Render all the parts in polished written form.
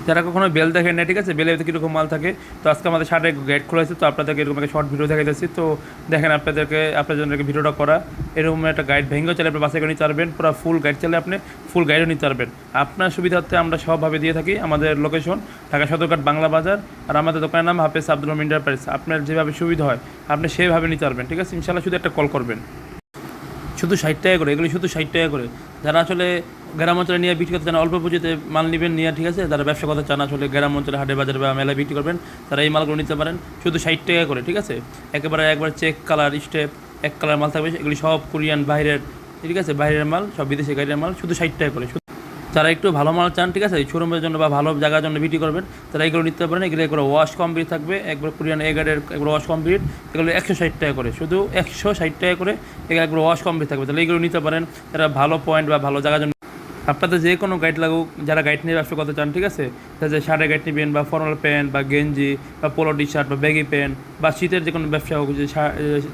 যারা কখনো বেল দেখেন না, ঠিক আছে, বেলের ভিতরে কীরকম মাল থাকে। তো আজকে আমাদের শার্টে গাইড খোলা হয়েছে, তো আপনাদেরকে এরকম একটা শর্ট ভিডিও দেখাই দিচ্ছি। তো দেখেন আপনাদের জন্য ভিডিওটা করা। এরকম একটা গাইড ভেঙেও চাইলে আপনি বাসায় করে নিতে পারবেন, পুরো ফুল গাইড চাইলে আপনি ফুল গাইডও নিতে পারবেন। আপনার সুবিধার্থে আমরা সবভাবে দিয়ে থাকি। আমাদের লোকেশন ঢাকা সদরঘাট বাংলা বাজার, আর আমাদের দোকানের নাম হাফেজ আব্দুল রহমান এন্টারপ্রাইজ। আপনার যেভাবে সুবিধা হয় আপনি সেভাবে নিতে পারবেন, ঠিক আছে। ইনশাল্লাহ শুধু একটা কল করবেন। শুধু 60 টাকা করে, এগুলি শুধু 60 টাকা করে। যারা আসলে গ্রাম অঞ্চলে নিয়ে বিক্রি করতে চান, অল্প পুঁজিতে মাল নেবেন নিয়ে, ঠিক আছে, যারা ব্যবসা করতে চান আসলে গ্রাম অঞ্চলে হাটে বাজারে বা মেলায় বিক্রি করবেন, তারা এই মালগুলো নিতে পারেন শুধু 60 টাকা করে, ঠিক আছে। একবার চেক কালার স্টেপ এক কালার মাল থাকবে, এগুলি সব কোরিয়ান বাইরের, ঠিক আছে, বাইরের মাল, সব বিদেশি গাড়ির মাল, শুধু 60 টাকা করে। যারা একটু ভালো মাল চান, ঠিক আছে, শোরুমের জন্য বা ভালো জায়গার জন্য বিক্রি করবেন, তারা এগুলো নিতে পারেন। এগুলো একবার ওয়াশ কমপ্লিট থাকবে, একবার কোরিয়ান এগারের একবার ওয়াশ কমপ্লিট, এগুলো 160 টাকা করে, শুধু 160 টাকা করে এগুলো একবার ওয়াশ কমপ্লিট থাকবে। তাহলে এগুলো নিতে পারেন যারা ভালো পয়েন্ট বা ভালো জায়গার জন্য। আপনাদের যে কোনো গাইড লাগুক, যারা গাইড নিয়ে ব্যবসা করতে চান, ঠিক আছে, যে শার্টের গাইড নেবেন বা ফর্মাল প্যান্ট বা গেঞ্জি বা পোলো টি শার্ট বা ব্যাগি প্যান্ট বা শীতের যে কোনো ব্যবসা হোক, যে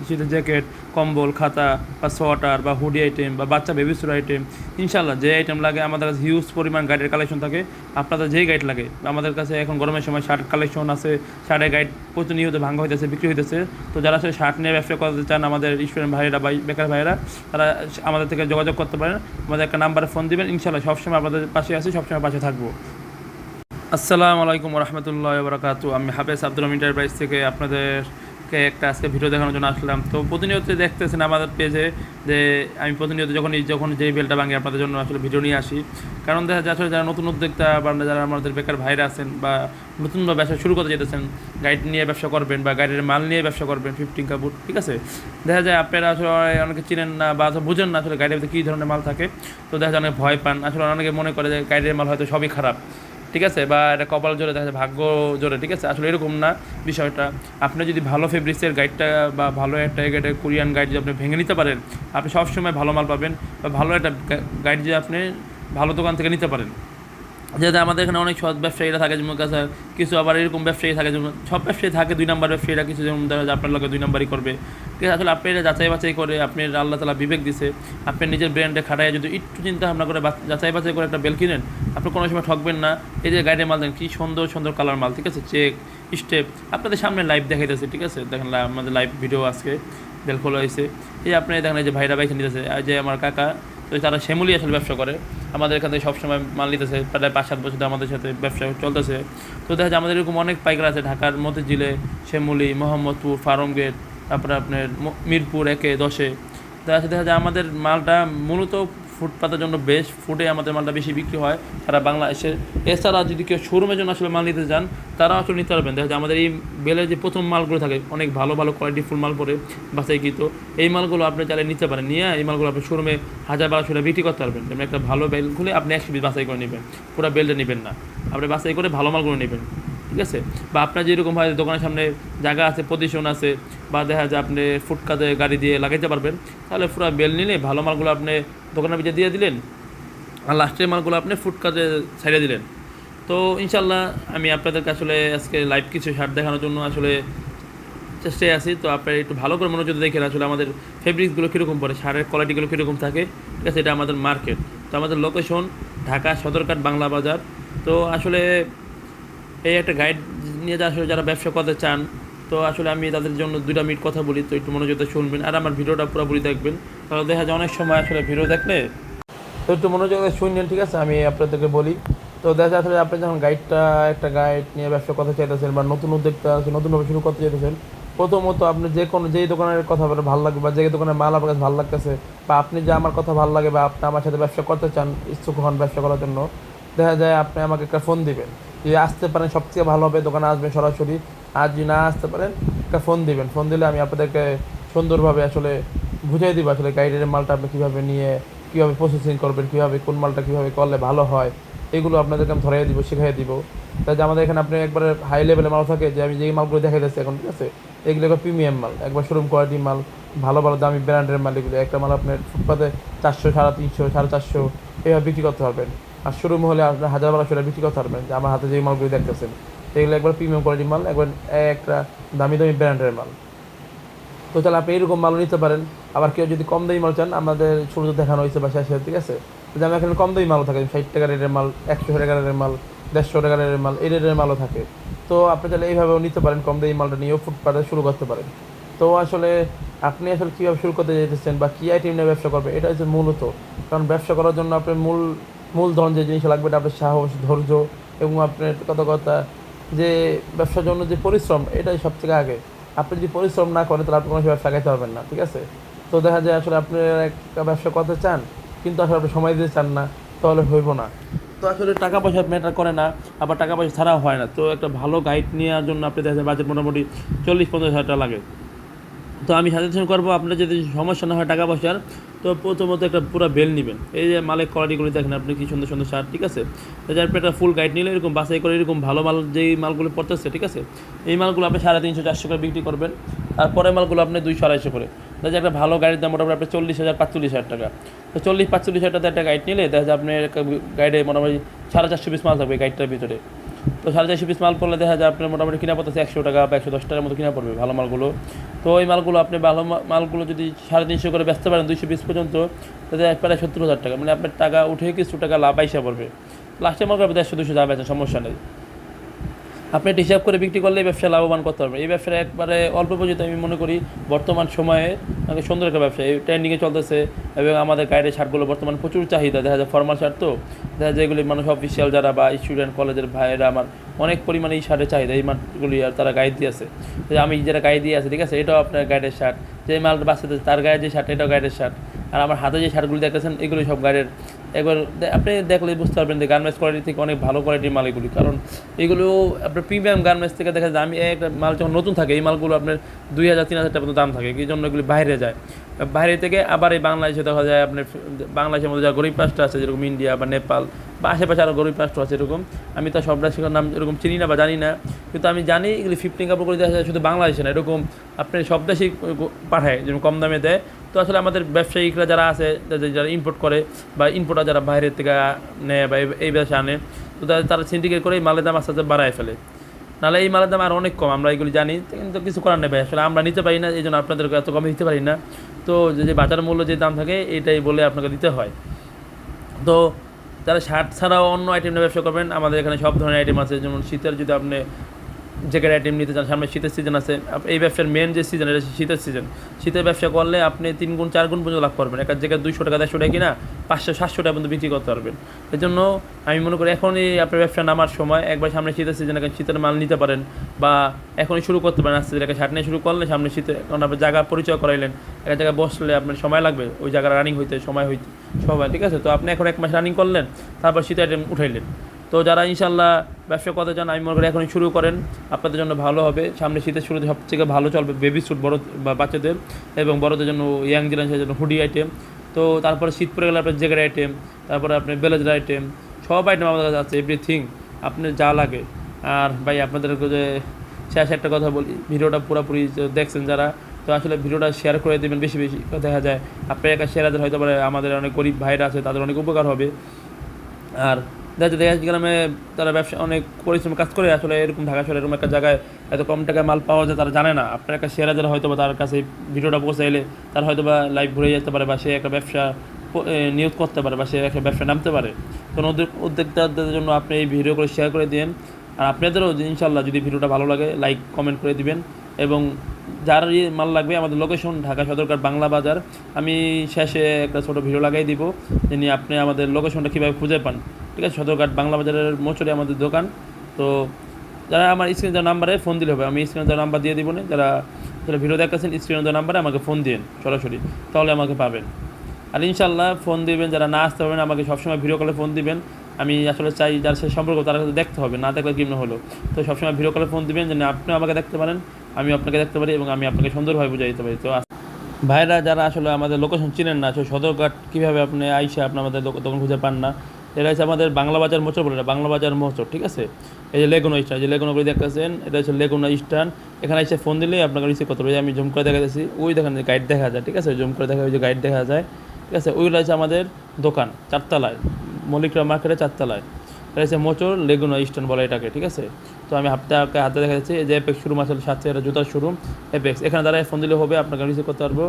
শীতের জ্যাকেট, কম্বল, খাতা বা সোয়াটার বা হুডি আইটেম বা বাচ্চা বেবিসুর আইটেম, ইনশাল্লাহ যে আইটেম লাগে আমাদের কাছে হিউজ পরিমাণ গাইডের কালেকশন থাকে। আপনাদের যেই গাইড লাগে আমাদের কাছে এখন গরমের সময় শার্ট কালেকশন আছে, শার্টের গাইড প্রতিনিয়ত ভাঙা হইতেছে, বিক্রি হইতেছে। তো যারা আসলে শার্ট নিয়ে ব্যবসা করতে চান, আমাদের স্টুডেন্ট ভাইয়েরা বা বেকার ভাইয়েরা, তারা আমাদের থেকে যোগাযোগ করতে পারেন। আমাদের একটা নাম্বারে ফোন দিবেন, ইনশাল্লাহ সবসময় আপনাদের পাশে আছি, সবসময় পাশে থাকবো। আসসালামু আলাইকুম রহমতুল্লাহ বরকাতু। আমি হাফেজ আব্দুল রহমান এন্টারপ্রাইজ থেকে আপনাদেরকে একটা আজকে ভিডিও দেখানোর জন্য আসলাম। তো প্রতিনিয়ত দেখতেছেন আমাদের পেজে যে আমি প্রতিনিয়ত যখন যেই বেলটা ভাঙি আপনাদের জন্য আসলে ভিডিও নিয়ে আসি। কারণ দেখা যায় আসলে যারা নতুন উদ্যোক্তা বা যারা আমাদের বেকার ভাইরা আছেন বা নতুনভাবে ব্যবসা শুরু করতে যেতেছেন, গাইড নিয়ে ব্যবসা করবেন বা গাইডের মাল নিয়ে ব্যবসা করবেন, 15 কাপড়, ঠিক আছে, দেখা যায় আপনারা আসলে অনেকে চিনেন না বা বুঝেন না আসলে গাইডের ভিতরে কী ধরনের মাল থাকে। তো দেখা যায় অনেক ভয় পান, আসলে অনেকে মনে করে যে গাইডের মাল হয়তো সবই খারাপ, ঠিক আছে, বা এটা কপাল জোরে, দেখা যায় ভাগ্য জোরে, ঠিক আছে। আসলে এরকম না বিষয়টা। আপনি যদি ভালো ফেব্রিক্সের গাইডটা বা ভালো একটা কোরিয়ান গাইড যদি আপনি ভেঙে নিতে পারেন, আপনি সবসময় ভালো মাল পাবেন। বা ভালো একটা গাইড যদি আপনি ভালো দোকান থেকে নিতে পারেন, যেহেতু আমাদের এখানে অনেক সৎ ব্যবসায়ীরা থাকে, যেমন কাছে কিছু আবার এরকম ব্যবসায়ী থাকে, যেমন সব ব্যবসায়ী থাকে 2 নম্বর ব্যবসায়ীরা, কিছু যেমন দেখা যায় আপনার লোকে 2 নম্বরই করবে, ঠিক আছে। আসলে আপনি এটা যাচাই বাছাই করে, আপনি আল্লাহ তালা বিবেক দিছে, আপনি নিজের ব্র্যান্ডে খাটায় যদি একটু চিন্তা ভাবনা করে যাচাই বাছাই করে একটা বেল কিনেন, আপনি কোনো সময় ঠকবেন না। এই যে গাইডের মাল দেন, কী সুন্দর সুন্দর কালার মাল, ঠিক আছে, চেক স্টেপ আপনাদের সামনে লাইভ দেখাইতেছে, ঠিক আছে। দেখেন আমাদের লাইভ ভিডিও আজকে বেল খোলা হয়েছে। এই আপনি দেখেন এই যে ভাইরা বাইক নিতেছে, যে আমার কাকা, তো তারা শ্যামলি আসলে ব্যবসা করে, আমাদের এখান থেকে সবসময় মাল নিতেছে, প্রায় 5-7 বছর আমাদের সাথে ব্যবসা চলতেছে। তো দেখা যায় আমাদের এরকম অনেক পাইকার আছে ঢাকার মতিঝিলে, শ্যামলি, মোহাম্মদপুর, ফার্মগেট, তারপরে আপনার মিরপুর 1-10-এ। দেখা যায় আমাদের মালটা মূলত ফুটপাতের জন্য বেস্ট, ফুডে আমাদের মালটা বেশি বিক্রি হয় সারা বাংলাদেশে। এছাড়া যদি কেউ শোরুমের জন্য আসলে মাল নিতে চান, তারা আসলে নিতে পারবেন। দেখা যায় আমাদের এই বেলের যে প্রথম মালগুলো থাকে অনেক ভালো ভালো কোয়ালিটি ফুল মাল পরে বাছাইকৃত, এই মালগুলো আপনি চাইলে নিতে পারেন, নিয়ে এই মালগুলো আপনি শোরুমে 1000-1200 টাকা বিক্রি করতে পারবেন। যেমন একটা ভালো বেল খুলে আপনি 100 পিস বাছাই করে নেবেন, পুরো বেলটা নেবেন না, আপনি বাছাই করে ভালো মালগুলো নেবেন, ঠিক আছে। বা আপনার যেরকম হয় দোকানের সামনে জায়গা আছে, পজিশন আছে, বা দেখা যায় আপনি ফুটকাতে গাড়ি দিয়ে লাগাইতে পারবেন, তাহলে পুরো বেল নিলে ভালো মালগুলো আপনি দোকানের ভিতরে দিয়ে দিলেন, আর লাস্টের মালগুলো আপনি ফুটকাতে ছাইড়ে দিলেন। তো ইনশাল্লাহ আমি আপনাদেরকে আসলে আজকে লাইভ কিছু শার্ট দেখানোর জন্য আসলে চেষ্টায় আছি। তো আপনারা একটু ভালো করে মনোযোগ দেখেন আসলে আমাদের ফেব্রিক্সগুলো কীরকম পড়ে, শার্টের কোয়ালিটিগুলো কীরকম থাকে, ঠিক আছে। এটা আমাদের মার্কেট, তো আমাদের লোকেশন ঢাকা সদরঘাট বাংলা বাজার। তো আসলে এই একটা গাইড নিয়ে আসলে যারা ব্যবসা করতে চান, তো আসলে আমি তাদের জন্য 2 মিনিট কথা বলি, তো একটু মনোযোগে শুনবেন আর আমার ভিডিওটা পুরোপুরি দেখবেন। তাহলে দেখা যায় অনেক সময় আসলে ভিডিও দেখলে তো একটু মনোযোগে শুনবেন, ঠিক আছে, আমি আপনাদেরকে বলি। তো দেখা যায় আসলে আপনি যখন একটা গাইড নিয়ে ব্যবসা করতে চাইতেছেন বা নতুন উদ্যোক্তা আছে, নতুনভাবে শুরু করতে চাইতেছেন, প্রথমত আপনি যেই দোকানের কথা আপনার ভালো লাগবে বা যে দোকানের মাল আপনার কাছে ভালো লাগতেছে, বা আপনি যে আমার কথা ভালো লাগে বা আপনি আমার সাথে ব্যবসা করতে চান, ইচ্ছুক হন ব্যবসা করার জন্য, দেখা যায় আপনি আমাকে একটা ফোন দিবেন। যদি আসতে পারেন সবথেকে ভালো হবে, দোকানে আসবেন সরাসরি। আর যদি না আসতে পারেন একটা ফোন দিবেন, ফোন দিলে আমি আপনাদেরকে সুন্দরভাবে আসলে বুঝিয়ে দিব আসলে গাইডের মালটা আপনি কীভাবে নিয়ে কীভাবে প্রসেসিং করবেন, কীভাবে কোন মালটা কীভাবে করলে ভালো হয়, এগুলো আপনাদেরকে আমি ধরাই দিব, শিখাই দিব। তাই যে আমাদের এখানে আপনি একবারে হাই লেভেলের মাল থাকে, যে আমি যেই মালগুলো দেখাই যাচ্ছি এখন, ঠিক আছে, এগুলো একবার প্রিমিয়াম মাল, একবার শোরুম কোয়ালিটি মাল, ভালো ভালো দামি ব্র্যান্ডের মাল। এগুলো একটা মাল আপনার ফুটপাতে 400, 350, 450 এইভাবে বিক্রি করতে পারবেন। আর শোরুম হলে আপনার 1000-1200 টাকা বিক্রি করতে পারবেন, যে আমার হাতে যেই মালগুলো দেখতেছেন, এগুলো একবার প্রিমিয়াম কোয়ালিটির মাল, একবার একটা দামি দামি ব্র্যান্ডের মাল। তো তাহলে আপনি এরকম মালও নিতে পারেন। আবার কেউ যদি কম দামি মাল চান, আমাদের শুরুতে দেখানো হয়েছে বা শেষে, ঠিক আছে, যেমন এখানে কম দামি মালও থাকে, 60 টাকা রেটের মাল, 100 টাকা রেটের মাল, 150 টাকা রেটের মাল, এই রেটের মালও থাকে। তো আপনি তাহলে এইভাবেও নিতে পারেন, কম দামি মালটা নিয়েও ফুটপাতে শুরু করতে পারেন। তো আসলে আপনি আসলে কীভাবে শুরু করতে যেতেছেন বা কী আইটেম নিয়ে ব্যবসা করবেন, এটা হচ্ছে মূলত। কারণ ব্যবসা করার জন্য আপনার মূলধন যে জিনিস লাগবে, এটা আপনার সাহস, ধৈর্য এবং আপনার কথা যে ব্যবসার জন্য যে পরিশ্রম, এটাই সবথেকে আগে। আপনি যদি পরিশ্রম না করেন তাহলে আপনি কোনো ব্যবসা লাগাইতে পারবেন না, ঠিক আছে? তো দেখা যায় আসলে আপনি একটা ব্যবসা করতে চান কিন্তু আসলে আপনি সময় দিতে চান না, তাহলে হইব না। তো আসলে টাকা পয়সা ম্যাটার করে না, আবার টাকা পয়সা ছাড়াও হয় না। তো একটা ভালো গাইড নেওয়ার জন্য আপনি দেখা যায় বাজেট মোটামুটি 40-50 হাজার টাকা লাগে। তো আমি সাজেশন করবো, আপনার যদি সমস্যা না হয় টাকা পয়সার, তো প্রথমত একটা পুরো বেল নেবেন। এই যে মালের কোয়ালিটিগুলি দেখেন আপনি, কি সুন্দর সুন্দর শার্ট, ঠিক আছে? তাহলে আপনি একটা ফুল গাইড নিলে এরকম বাছাই করে এরকম ভালো মাল যেই মালগুলো পড়তেছে, ঠিক আছে, এই মালগুলো আপনি 350-400 করে বিক্রি করবেন। আর পরের মালগুলো আপনি 200-250 করে। দেখা যায় একটা ভালো গাড়ির দাম মোটামুটি আপনার 40,000-45,000 টাকা। তো 40-45 হাজার টাকা একটা গাইড নিলে দেখা যায় আপনার গাইডে মোটামুটি 450 পিস মাল থাকবে গাইডটার ভিতরে। তো 450 পিস মাল পড়লে দেখা যায় আপনার মোটামুটি কিনা পড়তেছে 100 টাকা বা 110 টাকার মতো কিনা পড়বে ভালো মালগুলো। তো ওই মালগুলো আপনি ভালো মালগুলো যদি 350 করে বেচতে পারেন 200 পিস পর্যন্ত, তাহলে প্রায় 70,000 টাকা, মানে আপনার টাকা উঠে কিছু টাকা লাভ আইসা পড়বে। লাস্টের মাল করবে 150-200 যা বেচেন, সমস্যা নেই। আপনি এটা হিসাব করে বিক্রি করলে এই ব্যবসা লাভবান করতে পারবেন। এই ব্যবসাটা একবারে অল্প পুঁজিতে আমি মনে করি বর্তমান সময়ে সুন্দর একটা ব্যবসা, এই ট্রেন্ডিংয়ে চলতেছে। এবং আমাদের গাইডের শার্টগুলো বর্তমান প্রচুর চাহিদা, দেখা যায় ফর্মাল শার্ট, তো দেখা যায় এগুলি মানুষ অফিসিয়াল যারা বা স্টুডেন্ট কলেজের ভাইয়েরা আমার অনেক পরিমাণে এই শার্টের চাহিদা, এই মালগুলি আর তারা গাইড দিয়েছে। আমি যেটা গাইড দিয়ে আছে, ঠিক আছে, এটাও আপনার গাইডের শার্ট। যে মালটা বাচ্চাদের তার গায়ে যে শার্ট, এটাও গাইডের শার্ট। আর আমার হাতে যে শার্টগুলি দেখতেছেন এগুলি সব গাইডের। একবার আপনি দেখলে বুঝতে পারবেন যে গার্মেন্টস কোয়ালিটি থেকে অনেক ভালো কোয়ালিটির মাল এগুলি। কারণ এগুলো আপনার প্রিমিয়াম গার্মেন্টস থেকে দেখা যায়, আমি একটা মাল যখন নতুন থাকে এই মালগুলো আপনার 2,000-3,000 টাকা দাম থাকে, এই জন্য এগুলি বাইরে যায়। বাইরে থেকে আবার এই বাংলাদেশে দেখা যায় আপনার বাংলাদেশের মধ্যে যারা গরিব রাষ্ট্র আছে, যেরকম ইন্ডিয়া বা নেপাল বা আশেপাশে আরও গরিব রাষ্ট্র আছে এরকম, আমি তো সব রাষ্ট্রের নাম এরকম চিনি না বা জানি না, কিন্তু আমি জানি এগুলি 15 কাপড় করে দেখা যায় শুধু বাংলাদেশে না, এরকম আপনি সব দেশেই পাঠায়, যেরকম কম দামে দেয়। তো আসলে আমাদের ব্যবসায়িকরা যারা আছে, যারা ইম্পোর্ট করে বা ইম্পোর্টার যারা বাইরের থেকে নেয় বা এই দেশে আনে, তো তারা সিন্ডিকেট করে এই মালের দাম আস্তে আস্তে বাড়ায় ফেলে। নাহলে এই মালের দাম আর অনেক কম, আমরা এগুলি জানি, কিন্তু কিছু করার নেই ভাই, আসলে আমরা নিতে পারি না, এই জন্য আপনাদেরকে এত কমে দিতে পারি না। তো যে বাজার মূল্য যে দাম থাকে এটাই বলে আপনাকে দিতে হয়। তো যারা শার্ট ছাড়াও অন্য আইটেম নিয়ে ব্যবসা করবেন, আমাদের এখানে সব ধরনের আইটেম আছে। যেমন শীতের যদি আপনি জ্যাকেট আইটেম নিতে চান, সামনে শীতের সিজন আছে, এই ব্যবসার মেন যে সিজন এটা শীতের সিজন। শীতের ব্যবসা করলে আপনি 3 গুণ 4 গুণ পর্যন্ত লাভ করবেন। একটা জায়গায় 200 টাকা 150 টাকা কিনা 500-700 টাকা পর্যন্ত বিক্রি করতে পারবেন। এই জন্য আমি মনে করি এখনই আপনার ব্যবসা নামার সময়, একবার সামনে শীতের সিজন, এখন শীতের মাল নিতে পারেন বা এখনই শুরু করতে পারেন। আস্তে একটা শার্ট নিয়ে শুরু করলে সামনে শীতে, কারণ আপনার জায়গা পরিচয় করাইলেন, একটা জায়গায় বসলে আপনার সময় লাগবে ওই জায়গায় রানিং হইতে, সময় হইতে সবাই, ঠিক আছে? তো আপনি এখন 1 মাস রানিং করলেন, তারপর শীতের আইটেম উঠাইলেন। তো যারা ইনশাল্লাহ ব্যবসা করতে চান, আমি মনে করি এখনই শুরু করেন, আপনাদের জন্য ভালো হবে। সামনে শীতের শুরুতে সবথেকে ভালো চলবে বেবি স্যুট, বড় বা বাচ্চাদের, এবং বড়দের জন্য ইয়াং জেনারেশনের জন্য হুডি আইটেম। তো তারপরে শীত পড়ে গেলে আপনার জ্যাকেট আইটেম, তারপরে আপনার ব্লেজার আইটেম, সব আইটেম আমাদের কাছে আছে, এভরিথিং আপনার যা লাগে। আর ভাই আপনাদেরকে যে শেষ একটা কথা বলি, ভিডিওটা পুরোপুরি দেখছেন যারা, তো আসলে ভিডিওটা শেয়ার করে দেবেন বেশি বেশি। দেখা যায় আপনার একা শেয়ার আছে, হয়তো আমাদের অনেক গরিব ভাইরা আছে, তাদের অনেক উপকার হবে। আর দেখা যাচ্ছে গ্রামে তারা ব্যবসা অনেক পরিশ্রম কাজ করে, আসলে এরকম ঢাকা শহরে এরকম একটা জায়গায় এত কম টাকায় মাল পাওয়া যায়, তারা জানে না। আপনার একটা শেয়ার যারা হয়তো বা তার কাছে ভিডিওটা পৌঁছাইলে তার হয়তো বা লাইফ ঘুরে যেতে পারে, বা সে একটা ব্যবসা নিয়োগ করতে পারে, বা সে একটা ব্যবসা নামতে পারে। তো উদ্যোক্তাদের জন্য আপনি এই ভিডিও করে শেয়ার করে দিন। আর আপনাদেরও ইনশাল্লাহ যদি ভিডিওটা ভালো লাগে লাইক কমেন্ট করে দিবেন। এবং যার মাল লাগবে, আমাদের লোকেশন ঢাকা সদরঘাট বাংলা বাজার। আমি শেষে একটা ছোটো ভিডিও লাগাই দিব, যিনি আপনি আমাদের লোকেশনটা কীভাবে খুঁজে পান, ঠিক আছে? সদরঘাট বাংলা বাজারের মোচরে আমাদের দোকান। তো যারা আমার স্ক্রিনে দেওয়া নাম্বারে ফোন দিলে হবে, আমি স্ক্রিনে দেওয়া নাম্বার দিয়ে দিব না, যারা ভিডিও দেখাচ্ছেন স্ক্রিনে দেওয়া নাম্বারে আমাকে ফোন দিন সরাসরি, তাহলে আমাকে পাবেন। আর ইনশাল্লাহ ফোন দিবেন, যারা না আসতে পারবেন আমাকে সবসময় ভিডিও কলে ফোন দিবেন। আমি আসলে চাই যার সে সম্পর্ক তার কাছে দেখতে হবে, না দেখলে কেমন হলো। তো সবসময় ভিডিও কলে ফোন দিবেন, যেন আপনিও আমাকে দেখতে পারেন, আমি আপনাকে দেখতে পারি, এবং আমি আপনাকে সুন্দরভাবে বুঝিয়ে দিতে পারি। তো ভাইরা যারা আসলে আমাদের লোকেশন চিনেন না, আসলে সদরঘাট কীভাবে আপনি আইসা আপনি আমাদের দোকান খুঁজে পান না, এটা হচ্ছে আমাদের বাংলা বাজার মোচর বলে, এটা বাংলা বাজার মোচর, ঠিক আছে? এই যে লেগুনা স্ট্যান্ড, যে লেগুনা করে দেখতেছেন, এটা হচ্ছে লেগুনা স্ট্যান্ড। এখানে এসে ফোন দিলে আপনাকে রিসিভ করতে হবে। আমি জুম করে দেখাতেছি, ওই দেখেন গাইড দেখা যায়, ঠিক আছে? জুম করে দেখা, ওই যে গাইড দেখা যায়, ঠিক আছে? ওইগুলো হচ্ছে আমাদের দোকান, 4 তলায়, মল্লিকরা মার্কেটে 4 তলায়। এটা হচ্ছে মোচর লেগুনা ইস্টার্ন বলে এটাকে, ঠিক আছে। তো আমি হাতে দেখা যাচ্ছে যে এপেক্স শোরুম আসলে সাথে এটা জুতার শোরুম এপেক্স, এখানে দাঁড়ায় ফোন দিলে হবে, আপনাকে রিসিভ করতে পারবো।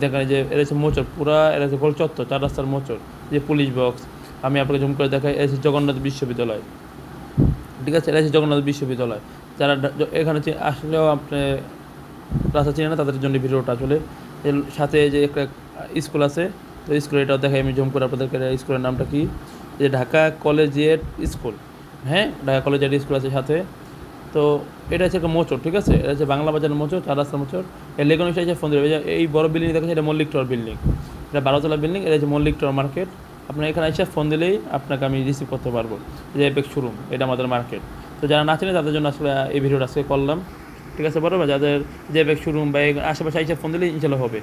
এখানে যে এটা হচ্ছে মোচর, পুরা এটা হচ্ছে গোল চত্বর, 4 রাস্তার মোচর, যে পুলিশ বক্স। আমি আপনাকে জুম করে দেখাই, এটা হচ্ছে জগন্নাথ বিশ্ববিদ্যালয়, ঠিক আছে। এটা হচ্ছে জগন্নাথ বিশ্ববিদ্যালয়। যারা এখানে আসলেও আপনি রাস্তা চিনে না তাদের জন্য ভিডিওটা আসলে। এর সাথে যে একটা স্কুল আছে, তো স্কুল এটাও দেখাই আমি জুম করে আপনাদেরকে। স্কুলের নামটা কি, যে ঢাকা কলেজিয়েট স্কুল, হ্যাঁ ঢাকা কলেজিয়েট স্কুল আছে সাথে। তো এটা হচ্ছে একটা মোচর, ঠিক আছে। এটা হচ্ছে বাংলা বাজারের মোচর, 4 রাস্তার মোচর। এর লেগুন হিসেবে ফোন দেবে, এই বড় বিল্ডিং দেখেছে, এটা মল্লিক টাওয়ার বিল্ডিং, এটা 12তলা বিল্ডিং। এটা হচ্ছে মল্লিক টাওয়ার মার্কেট। আপনার এখানে এসে ফোন দিলেই আপনাকে আমি রিসিভ করতে পারবো, যে এপেক্স শোরুম, এটা আমাদের মার্কেট। তো যারা না চেনে তাদের জন্য আসলে এই ভিডিওটা আজকে করলাম, ঠিক আছে। বরাবর যাদের যে এপেক্স শোরুম বা আশেপাশে এসে ফোন দিলেই ইনশাল্লাহ হবে।